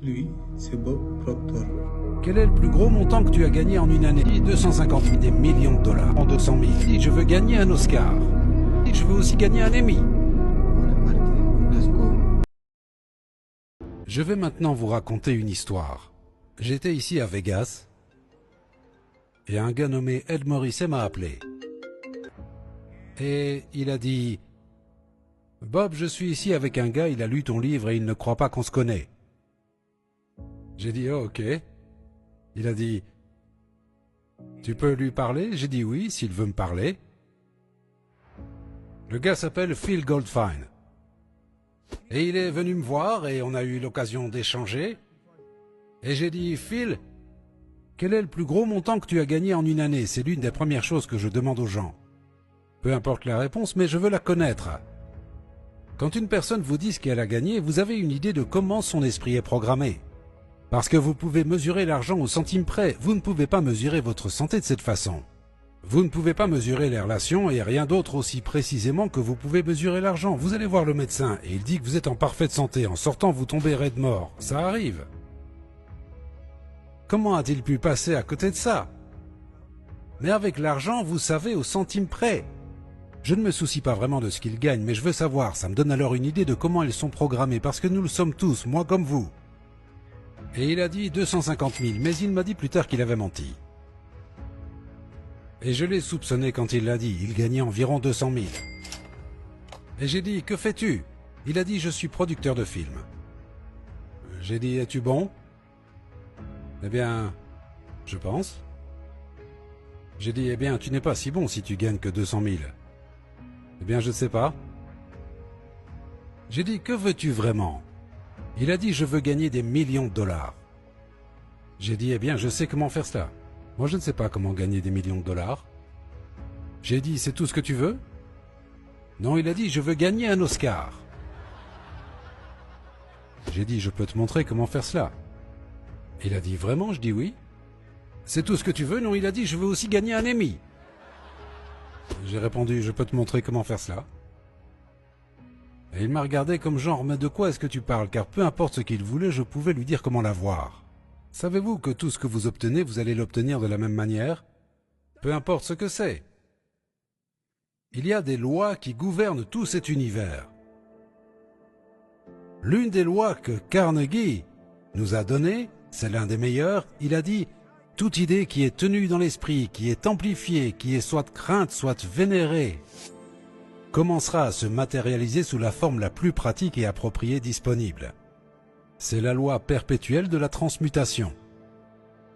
Lui, c'est Bob Proctor. Quel est le plus gros montant que tu as gagné en une année? 250 000, des millions de dollars. En 200 000. Dis, je veux gagner un Oscar. Dis, je veux aussi gagner un Emmy. On est parti, let's go. Je vais maintenant vous raconter une histoire. J'étais ici à Vegas et un gars nommé Ed Morrissey m'a appelé. Et il a dit « Bob, je suis ici avec un gars, il a lu ton livre et il ne croit pas qu'on se connaît. » J'ai dit « Oh, ok. » Il a dit « Tu peux lui parler ?» J'ai dit « Oui, s'il veut me parler. » Le gars s'appelle Phil Goldfine. Et il est venu me voir et on a eu l'occasion d'échanger. Et j'ai dit « Phil, quel est le plus gros montant que tu as gagné en une année ?» C'est l'une des premières choses que je demande aux gens. Peu importe la réponse, mais je veux la connaître. Quand une personne vous dit ce qu'elle a gagné, vous avez une idée de comment son esprit est programmé. Parce que vous pouvez mesurer l'argent au centime près, vous ne pouvez pas mesurer votre santé de cette façon. Vous ne pouvez pas mesurer les relations et rien d'autre aussi précisément que vous pouvez mesurer l'argent. Vous allez voir le médecin et il dit que vous êtes en parfaite santé. En sortant, vous tombez raide mort. Ça arrive. Comment a-t-il pu passer à côté de ça? Mais avec l'argent, vous savez au centime près. Je ne me soucie pas vraiment de ce qu'ils gagnent, mais je veux savoir. Ça me donne alors une idée de comment ils sont programmés, parce que nous le sommes tous, moi comme vous. Et il a dit 250 000, mais il m'a dit plus tard qu'il avait menti. Et je l'ai soupçonné quand il l'a dit, il gagnait environ 200 000. Et j'ai dit, que fais-tu? Il a dit, je suis producteur de films. J'ai dit, es-tu bon? Eh bien, je pense. J'ai dit, eh bien, tu n'es pas si bon si tu gagnes que 200 000. Eh bien, je ne sais pas. J'ai dit, que veux-tu vraiment? Il a dit, je veux gagner des millions de dollars. J'ai dit, eh bien, je sais comment faire cela. Moi, je ne sais pas comment gagner des millions de dollars. J'ai dit, c'est tout ce que tu veux? Non, il a dit, je veux gagner un Oscar. J'ai dit, je peux te montrer comment faire cela. Il a dit, vraiment? Je dis oui. C'est tout ce que tu veux? Non, il a dit, je veux aussi gagner un Emmy. J'ai répondu, je peux te montrer comment faire cela. Et il m'a regardé comme genre, mais de quoi est-ce que tu parles? Car peu importe ce qu'il voulait, je pouvais lui dire comment l'avoir. Savez-vous que tout ce que vous obtenez, vous allez l'obtenir de la même manière? Peu importe ce que c'est. Il y a des lois qui gouvernent tout cet univers. L'une des lois que Carnegie nous a données, c'est l'un des meilleurs, il a dit « Toute idée qui est tenue dans l'esprit, qui est amplifiée, qui est soit crainte, soit vénérée, commencera à se matérialiser sous la forme la plus pratique et appropriée disponible. » C'est la loi perpétuelle de la transmutation.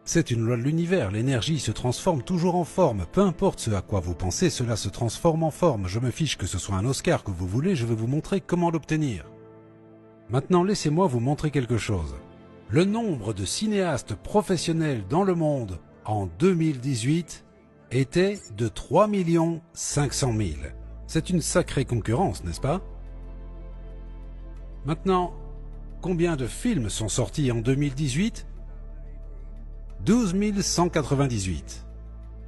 C'est une loi de l'univers, l'énergie se transforme toujours en forme. Peu importe ce à quoi vous pensez, cela se transforme en forme. Je me fiche que ce soit un Oscar que vous voulez, je vais vous montrer comment l'obtenir. Maintenant, laissez-moi vous montrer quelque chose. Le nombre de cinéastes professionnels dans le monde en 2018 était de 3 500 000. C'est une sacrée concurrence, n'est-ce pas? Maintenant, combien de films sont sortis en 2018? 12 198.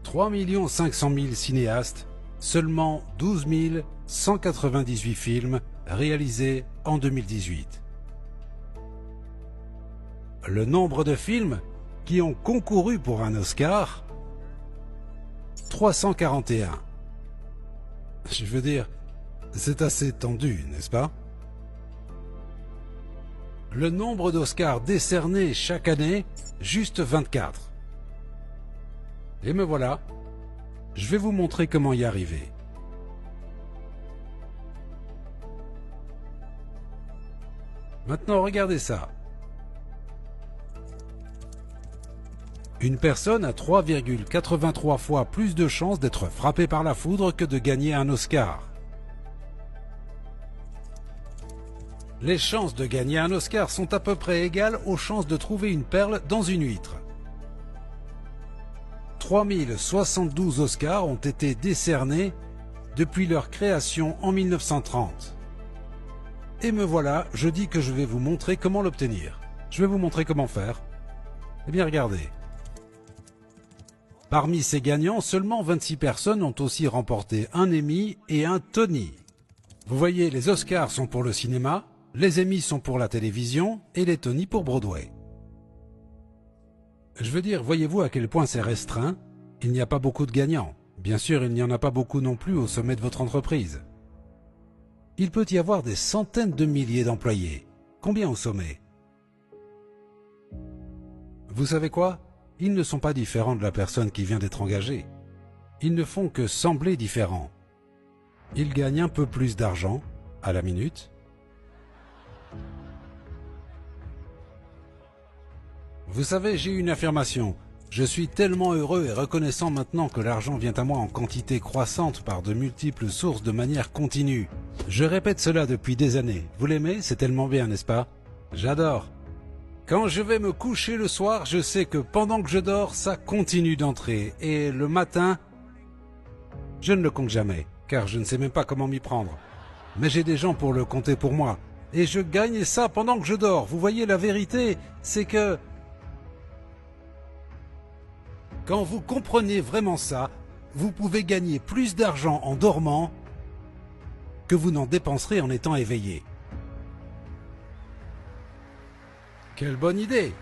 3 500 000 cinéastes, seulement 12 198 films réalisés en 2018. Le nombre de films qui ont concouru pour un Oscar, 341. Je veux dire, c'est assez tendu, n'est-ce pas? Le nombre d'Oscars décernés chaque année, juste 24. Et me voilà, je vais vous montrer comment y arriver. Maintenant, regardez ça. Une personne a 3,83 fois plus de chances d'être frappée par la foudre que de gagner un Oscar. Les chances de gagner un Oscar sont à peu près égales aux chances de trouver une perle dans une huître. 3072 Oscars ont été décernés depuis leur création en 1930. Et me voilà, je dis que je vais vous montrer comment l'obtenir. Je vais vous montrer comment faire. Eh bien, regardez. Parmi ces gagnants, seulement 26 personnes ont aussi remporté un Emmy et un Tony. Vous voyez, les Oscars sont pour le cinéma, Les Emmy sont pour la télévision et les Tony pour Broadway. Je veux dire, voyez-vous à quel point c'est restreint? Il n'y a pas beaucoup de gagnants. Bien sûr, il n'y en a pas beaucoup non plus au sommet de votre entreprise. Il peut y avoir des centaines de milliers d'employés. Combien au sommet? Vous savez quoi? Ils ne sont pas différents de la personne qui vient d'être engagée. Ils ne font que sembler différents. Ils gagnent un peu plus d'argent à la minute. Vous savez, j'ai une affirmation. Je suis tellement heureux et reconnaissant maintenant que l'argent vient à moi en quantité croissante par de multiples sources de manière continue. Je répète cela depuis des années. Vous l'aimez? C'est tellement bien, n'est-ce pas? J'adore. Quand je vais me coucher le soir, je sais que pendant que je dors, ça continue d'entrer. Et le matin, je ne le compte jamais, car je ne sais même pas comment m'y prendre. Mais j'ai des gens pour le compter pour moi. Et je gagne ça pendant que je dors. Vous voyez, la vérité, c'est que quand vous comprenez vraiment ça, vous pouvez gagner plus d'argent en dormant que vous n'en dépenserez en étant éveillé. Quelle bonne idée!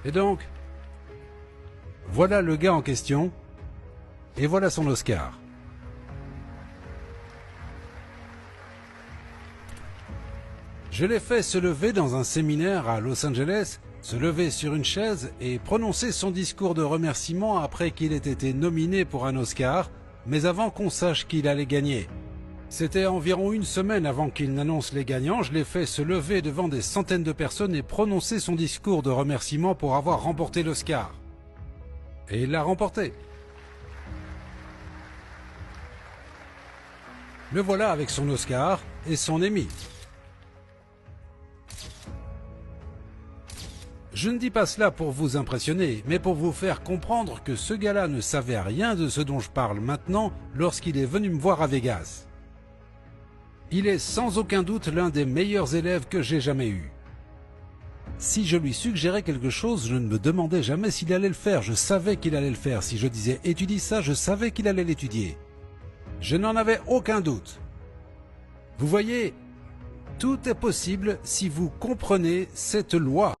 Et donc, voilà le gars en question, et voilà son Oscar. Je l'ai fait se lever dans un séminaire à Los Angeles, se lever sur une chaise et prononcer son discours de remerciement après qu'il ait été nominé pour un Oscar, mais avant qu'on sache qu'il allait gagner. C'était environ une semaine avant qu'il n'annonce les gagnants, je l'ai fait se lever devant des centaines de personnes et prononcer son discours de remerciement pour avoir remporté l'Oscar. Et il l'a remporté. Le voilà avec son Oscar et son Emmy. Je ne dis pas cela pour vous impressionner, mais pour vous faire comprendre que ce gars-là ne savait rien de ce dont je parle maintenant lorsqu'il est venu me voir à Vegas. Il est sans aucun doute l'un des meilleurs élèves que j'ai jamais eus. Si je lui suggérais quelque chose, je ne me demandais jamais s'il allait le faire, je savais qu'il allait le faire. Si je disais « étudie ça », je savais qu'il allait l'étudier. Je n'en avais aucun doute. Vous voyez, tout est possible si vous comprenez cette loi.